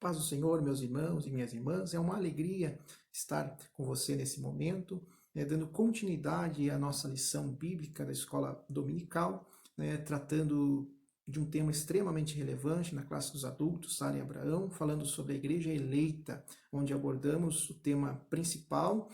Paz do Senhor, meus irmãos e minhas irmãs, é uma alegria estar com você nesse momento, dando continuidade à nossa lição bíblica da escola dominical, tratando de um tema extremamente relevante na classe dos adultos, Sara e Abraão, falando sobre a igreja eleita, onde abordamos o tema principal,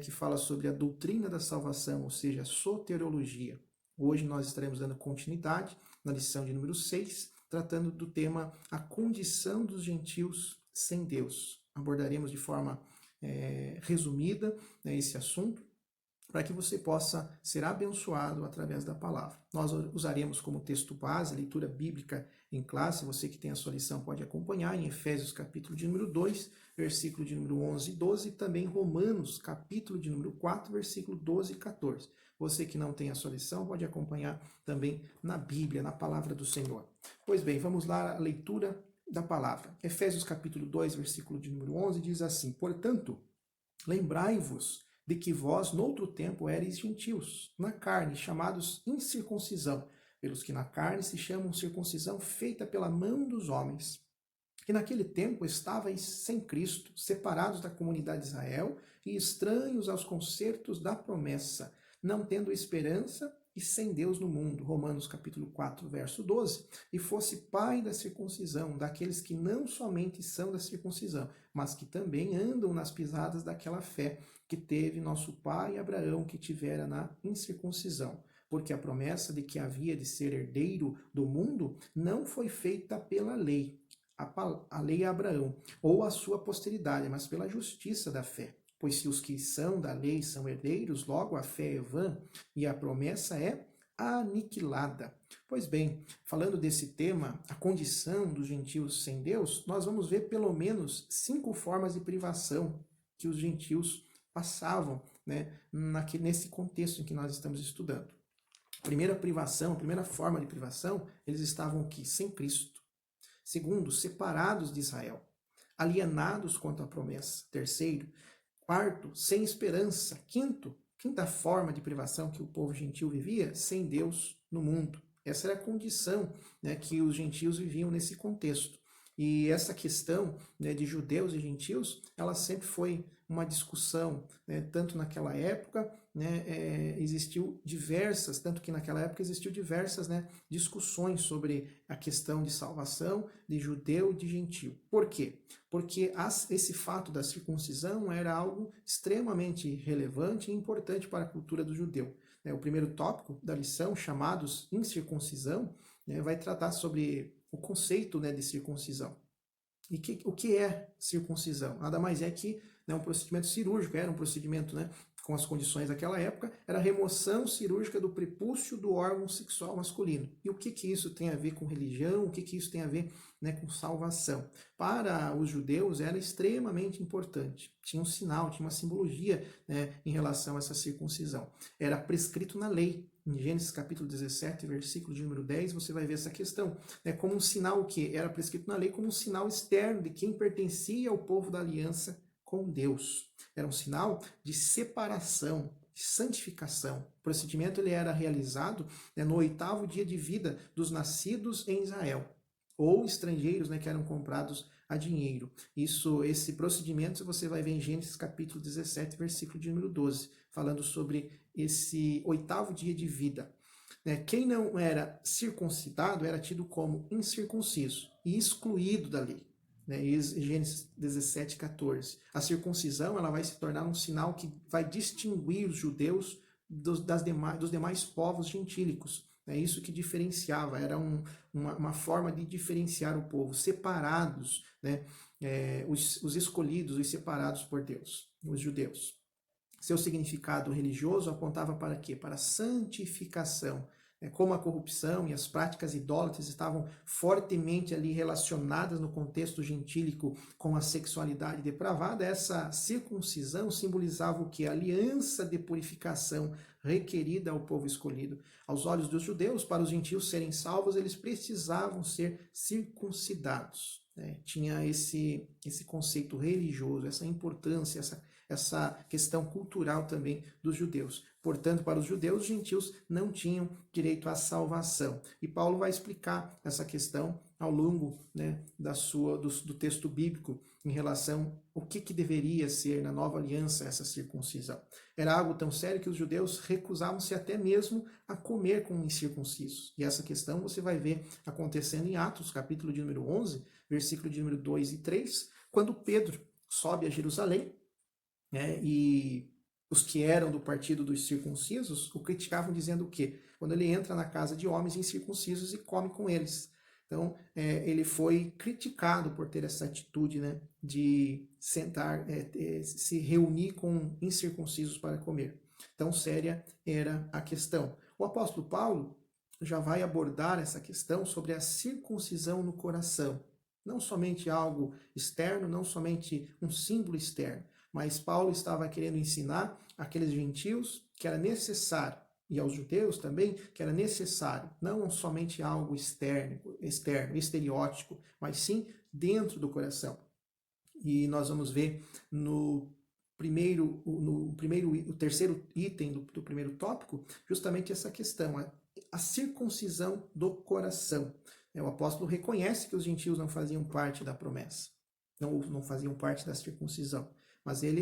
que fala sobre a doutrina da salvação, ou seja, a soteriologia. Hoje nós estaremos dando continuidade na lição de número 6, tratando do tema a condição dos gentios sem Deus. Abordaremos de forma resumida esse assunto, para que você possa ser abençoado através da palavra. Nós usaremos como texto base a leitura bíblica em classe, você que tem a sua lição pode acompanhar em Efésios capítulo de número 2, versículo de número 11 e 12, e também Romanos capítulo de número 4, versículo 12 e 14. Você que não tem a sua lição pode acompanhar também na Bíblia, na palavra do Senhor. Pois bem, vamos lá à leitura da palavra. Efésios capítulo 2, versículo de número 11 diz assim: Portanto, lembrai-vos de que vós, noutro tempo, éreis gentios, na carne, chamados incircuncisão, pelos que na carne se chamam circuncisão feita pela mão dos homens, que naquele tempo estavais sem Cristo, separados da comunidade de Israel e estranhos aos concertos da promessa, não tendo esperança e sem Deus no mundo. Romanos capítulo 4, verso 12. E fosse pai da circuncisão, daqueles que não somente são da circuncisão, mas que também andam nas pisadas daquela fé que teve nosso pai Abraão, que tivera na incircuncisão. Porque a promessa de que havia de ser herdeiro do mundo não foi feita pela lei, a lei a Abraão, ou a sua posteridade, mas pela justiça da fé. Pois se os que são da lei são herdeiros, logo a fé é vã e a promessa é aniquilada. Pois bem, falando desse tema, a condição dos gentios sem Deus, nós vamos ver pelo menos 5 formas de privação que os gentios passavam, nesse contexto em que nós estamos estudando. A primeira forma de privação, eles estavam aqui sem Cristo. Segundo, separados de Israel, alienados quanto à promessa. Terceiro, quarto, sem esperança. Quinta forma de privação que o povo gentil vivia, sem Deus no mundo. Essa era a condição que os gentios viviam nesse contexto. E essa questão de judeus e gentios, ela sempre foi uma discussão, tanto naquela época, existiu diversas discussões sobre a questão de salvação de judeu e de gentio. Por quê? Porque esse fato da circuncisão era algo extremamente relevante e importante para a cultura do judeu. O primeiro tópico da lição, chamados incircuncisão, vai tratar sobre o conceito de circuncisão. E o que é circuncisão? Nada mais é que um procedimento cirúrgico, era um procedimento com as condições daquela época, era a remoção cirúrgica do prepúcio do órgão sexual masculino. E o que isso tem a ver com religião? O que isso tem a ver com salvação? Para os judeus era extremamente importante. Tinha um sinal, tinha uma simbologia em relação a essa circuncisão. Era prescrito na lei. Em Gênesis capítulo 17, versículo de número 10, você vai ver essa questão. Como um sinal que era prescrito na lei, como um sinal externo de quem pertencia ao povo da aliança com Deus. Era um sinal de separação, de santificação. O procedimento ele era realizado no 8º dia de vida dos nascidos em Israel, ou estrangeiros que eram comprados a dinheiro. Esse procedimento você vai ver em Gênesis capítulo 17, versículo de número 12, falando sobre esse 8º dia de vida. Quem não era circuncidado era tido como incircunciso e excluído da lei. Gênesis 17, 14. A circuncisão ela vai se tornar um sinal que vai distinguir os judeus dos demais povos gentílicos. É isso que diferenciava, era uma forma de diferenciar o povo, separados, os escolhidos, os separados por Deus, os judeus. Seu significado religioso apontava para quê? Para a santificação. Como a corrupção e as práticas idólatras estavam fortemente ali relacionadas no contexto gentílico com a sexualidade depravada, essa circuncisão simbolizava o que? A aliança de purificação requerida ao povo escolhido. Aos olhos dos judeus, para os gentios serem salvos, eles precisavam ser circuncidados. Tinha esse conceito religioso, essa importância, essa questão cultural também dos judeus. Portanto, para os judeus, os gentios não tinham direito à salvação. E Paulo vai explicar essa questão ao longo, né, do texto bíblico em relação ao que deveria ser na nova aliança essa circuncisão. Era algo tão sério que os judeus recusavam-se até mesmo a comer com incircuncisos. E essa questão você vai ver acontecendo em Atos, capítulo de número 11, versículo de número 2 e 3, quando Pedro sobe a Jerusalém, né, e os que eram do partido dos circuncisos o criticavam dizendo o quê? Quando ele entra na casa de homens incircuncisos e come com eles. Então, ele foi criticado por ter essa atitude, né, de sentar, se reunir com incircuncisos para comer. Tão séria era a questão. O apóstolo Paulo já vai abordar essa questão sobre a circuncisão no coração. Não somente algo externo, não somente um símbolo externo, mas Paulo estava querendo ensinar àqueles gentios que era necessário, e aos judeus também, que era necessário, não somente algo externo, estereótipo, mas sim dentro do coração. E nós vamos ver no terceiro item do primeiro tópico, justamente essa questão, a circuncisão do coração. O apóstolo reconhece que os gentios não faziam parte da promessa, não faziam parte da circuncisão.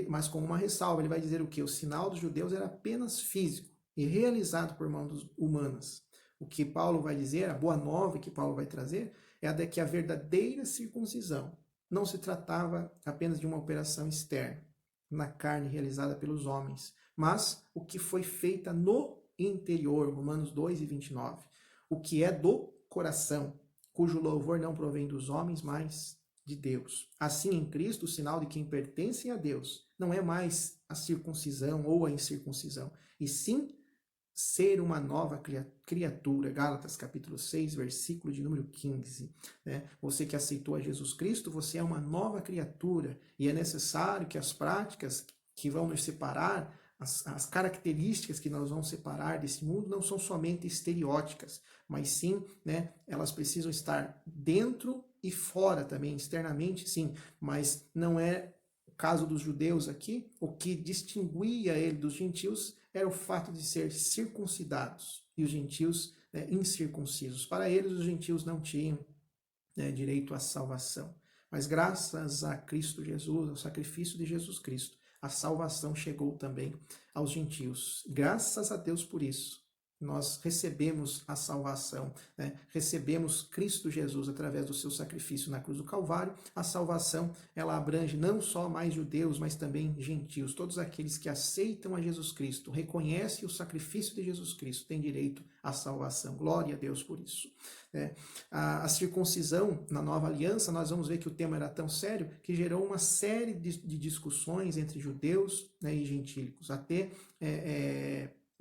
Mas com uma ressalva, ele vai dizer o que? O sinal dos judeus era apenas físico e realizado por mãos humanas. O que Paulo vai dizer, a boa nova que Paulo vai trazer, é a de que a verdadeira circuncisão não se tratava apenas de uma operação externa, na carne realizada pelos homens, mas o que foi feita no interior, Romanos 2 e 29. O que é do coração, cujo louvor não provém dos homens, mas de Deus. Assim, em Cristo, o sinal de quem pertencem a Deus não é mais a circuncisão ou a incircuncisão, e sim ser uma nova criatura. Gálatas capítulo 6, versículo de número 15. Né? Você que aceitou a Jesus Cristo, você é uma nova criatura, e é necessário que as práticas que vão nos separar, as características que nós vamos separar desse mundo não são somente estereóticas, mas sim, né, elas precisam estar dentro e fora também, externamente sim, mas não é o caso dos judeus aqui. O que distinguia ele dos gentios era o fato de ser circuncidados e os gentios, né, incircuncisos. Para eles, os gentios não tinham, né, direito à salvação. Mas graças a Cristo Jesus, ao sacrifício de Jesus Cristo, a salvação chegou também aos gentios. Graças a Deus por isso. Nós recebemos a salvação, né? Recebemos Cristo Jesus através do seu sacrifício na cruz do Calvário. A salvação, ela abrange não só mais judeus, mas também gentios. Todos aqueles que aceitam a Jesus Cristo, reconhecem o sacrifício de Jesus Cristo, têm direito à salvação. Glória a Deus por isso. A circuncisão na nova aliança, nós vamos ver que o tema era tão sério que gerou uma série de discussões entre judeus, né, e gentílicos. Até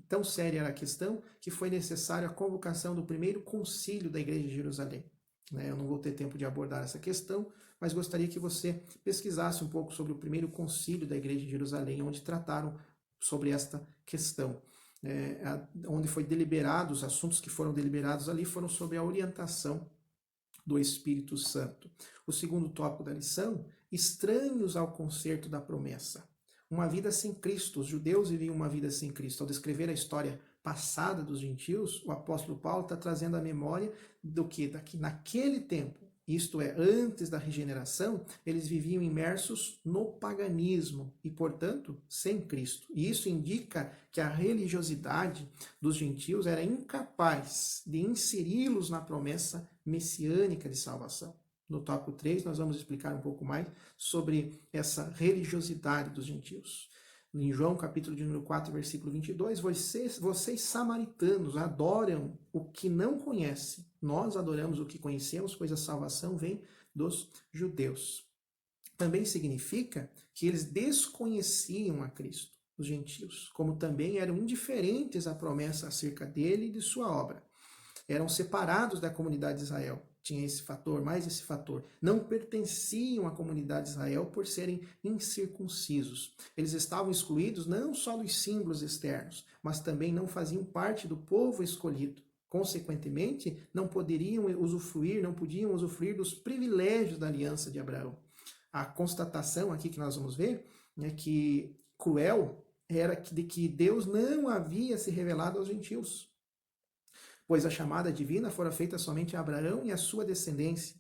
tão séria era a questão que foi necessária a convocação do primeiro concílio da Igreja de Jerusalém. Eu não vou ter tempo de abordar essa questão, mas gostaria que você pesquisasse um pouco sobre o primeiro concílio da Igreja de Jerusalém, onde trataram sobre esta questão. Onde foi deliberado, os assuntos que foram deliberados ali foram sobre a orientação do Espírito Santo. O segundo tópico da lição, estranhos ao concerto da promessa. Uma vida sem Cristo. Os judeus viviam uma vida sem Cristo. Ao descrever a história passada dos gentios, o apóstolo Paulo está trazendo a memória do que naquele tempo, isto é, antes da regeneração, eles viviam imersos no paganismo e, portanto, sem Cristo. E isso indica que a religiosidade dos gentios era incapaz de inseri-los na promessa messiânica de salvação. No tópico 3, nós vamos explicar um pouco mais sobre essa religiosidade dos gentios. Em João, capítulo de número 4, versículo 22, vocês samaritanos adoram o que não conhecem. Nós adoramos o que conhecemos, pois a salvação vem dos judeus. Também significa que eles desconheciam a Cristo, os gentios, como também eram indiferentes à promessa acerca dele e de sua obra. Eram separados da comunidade de Israel. Tinha esse fator, mais esse fator. Não pertenciam à comunidade de Israel por serem incircuncisos. Eles estavam excluídos não só dos símbolos externos, mas também não faziam parte do povo escolhido. Consequentemente, não podiam usufruir dos privilégios da aliança de Abraão. A constatação aqui que nós vamos ver é que cruel era de que Deus não havia se revelado aos gentios. pois a chamada divina fora feita somente a Abraão e a sua descendência.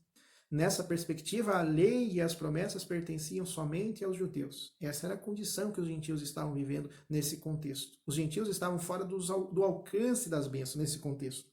Nessa perspectiva, a lei e as promessas pertenciam somente aos judeus. Essa era a condição que os gentios estavam vivendo nesse contexto. Os gentios estavam fora do alcance das bênçãos nesse contexto.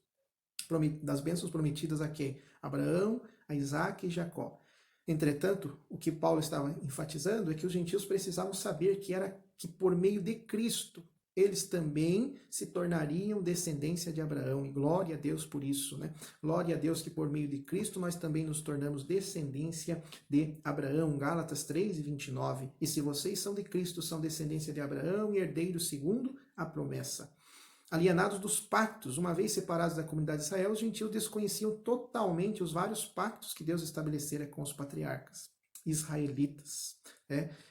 Das bênçãos prometidas a quem? Abraão, a Isaac e Jacó. Entretanto, o que Paulo estava enfatizando é que os gentios precisavam saber que por meio de Cristo eles também se tornariam descendência de Abraão, e glória a Deus por isso, né? Glória a Deus que por meio de Cristo nós também nos tornamos descendência de Abraão, Gálatas 3:29. E se vocês são de Cristo, são descendência de Abraão e herdeiros segundo a promessa. Alienados dos pactos, uma vez separados da comunidade de Israel, os gentios desconheciam totalmente os vários pactos que Deus estabelecera com os patriarcas israelitas.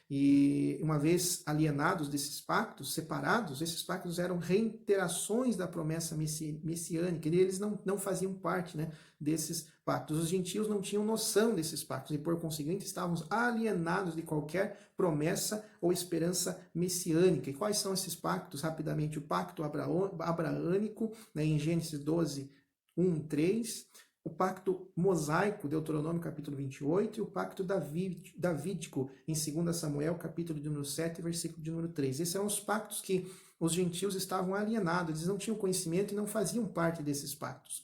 E uma vez alienados desses pactos, separados, esses pactos eram reiterações da promessa messiânica, e eles não faziam parte, né, desses pactos. Os gentios não tinham noção desses pactos e, por conseguinte, estavam alienados de qualquer promessa ou esperança messiânica. E quais são esses pactos? Rapidamente, o pacto abraânico, né, em Gênesis 12, 1, 3, o pacto mosaico, Deuteronômio capítulo 28, e o pacto davídico, em 2 Samuel capítulo de número 7, versículo de número 3. Esses eram os pactos que os gentios estavam alienados, eles não tinham conhecimento e não faziam parte desses pactos.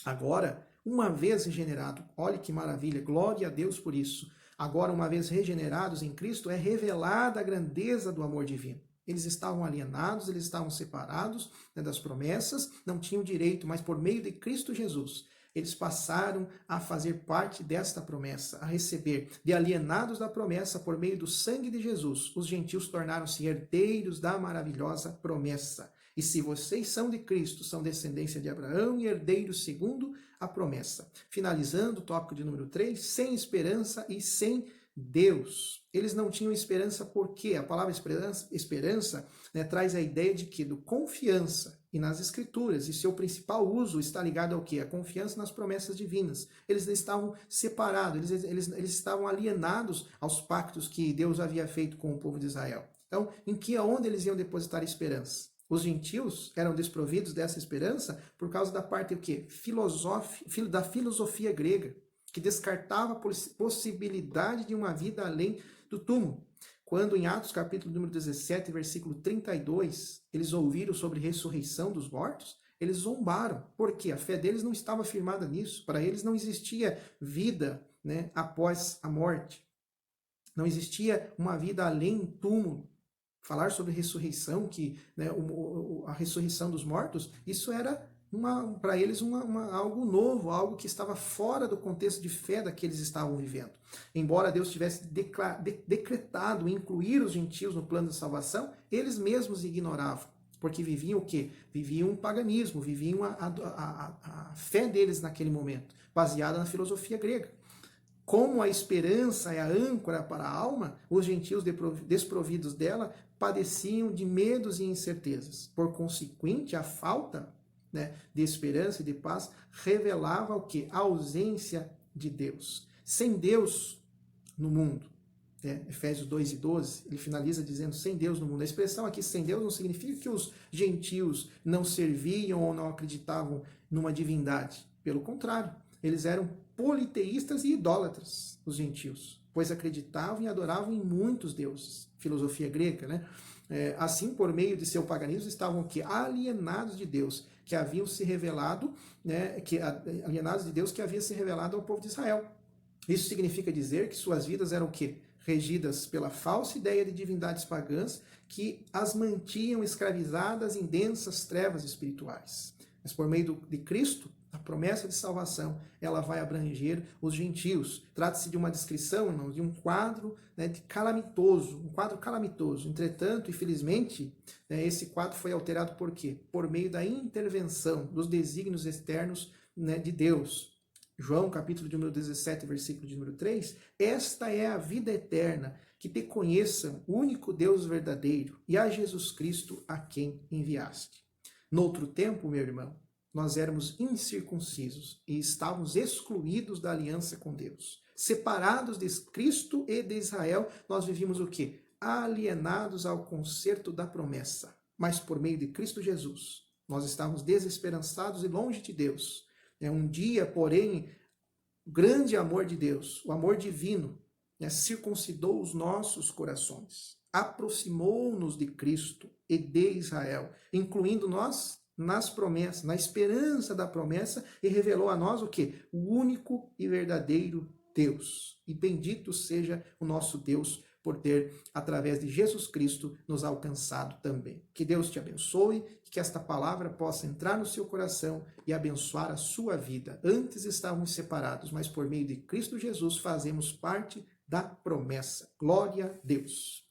Agora, uma vez regenerado, olha que maravilha, glória a Deus por isso. Agora, uma vez regenerados em Cristo, é revelada a grandeza do amor divino. Eles estavam alienados, eles estavam separados, né, das promessas, não tinham direito, mas por meio de Cristo Jesus, eles passaram a fazer parte desta promessa, a receber. De alienados da promessa por meio do sangue de Jesus, os gentios tornaram-se herdeiros da maravilhosa promessa. E se vocês são de Cristo, são descendência de Abraão e herdeiros segundo a promessa. Finalizando o tópico de número 3, sem esperança e sem Deus. Eles não tinham esperança porque a palavra esperança, né, traz a ideia de que? Do confiança e nas escrituras, e seu principal uso está ligado ao quê? A confiança nas promessas divinas. Eles estavam separados, eles estavam alienados aos pactos que Deus havia feito com o povo de Israel. Então, onde eles iam depositar esperança? Os gentios eram desprovidos dessa esperança por causa da parte do quê? Da filosofia grega, que descartava a possibilidade de uma vida além do túmulo. Quando em Atos capítulo número 17, versículo 32, eles ouviram sobre ressurreição dos mortos, eles zombaram, porque a fé deles não estava firmada nisso. Para eles não existia vida, né, após a morte. Não existia uma vida além do túmulo. Falar sobre ressurreição, né, a ressurreição dos mortos, isso era para eles algo novo, algo que estava fora do contexto de fé que eles estavam vivendo. Embora Deus tivesse decretado incluir os gentios no plano de salvação, eles mesmos ignoravam, porque viviam o quê? Viviam um paganismo, viviam a fé deles naquele momento, baseada na filosofia grega. Como a esperança é a âncora para a alma, os gentios desprovidos dela padeciam de medos e incertezas. Por consequente, a falta, né, de esperança e de paz revelava o que? A ausência de Deus. Sem Deus no mundo. Efésios 2:12, ele finaliza dizendo sem Deus no mundo. A expressão aqui sem Deus não significa que os gentios não serviam ou não acreditavam numa divindade. Pelo contrário, eles eram politeístas e idólatras, os gentios, pois acreditavam e adoravam em muitos deuses. Filosofia grega, né? Assim, por meio de seu paganismo, estavam que alienados de Deus, que haviam se revelado, né, alienados de Deus que havia se revelado ao povo de Israel. Isso significa dizer que suas vidas eram o quê? Regidas pela falsa ideia de divindades pagãs que as mantinham escravizadas em densas trevas espirituais. Mas por meio de Cristo, a promessa de salvação, ela vai abranger os gentios. Trata-se de uma descrição, irmão, de um quadro, né, um quadro calamitoso. Entretanto, infelizmente, né, esse quadro foi alterado por quê? Por meio da intervenção dos desígnios externos, né, de Deus. João, capítulo de número 17, versículo de número 3, esta é a vida eterna, que te conheçam o único Deus verdadeiro e a Jesus Cristo a quem enviaste. Noutro tempo, meu irmão, nós éramos incircuncisos e estávamos excluídos da aliança com Deus. Separados de Cristo e de Israel, nós vivíamos o quê? Alienados ao concerto da promessa. Mas por meio de Cristo Jesus, Nós estávamos desesperançados e longe de Deus. Um dia, porém, o grande amor de Deus, o amor divino, circuncidou os nossos corações, aproximou-nos de Cristo e de Israel, incluindo nós nas promessas, na esperança da promessa, e revelou a nós o quê? O único e verdadeiro Deus. E bendito seja o nosso Deus por ter, através de Jesus Cristo, nos alcançado também. Que Deus te abençoe, que esta palavra possa entrar no seu coração e abençoar a sua vida. Antes estávamos separados, mas por meio de Cristo Jesus fazemos parte da promessa. Glória a Deus.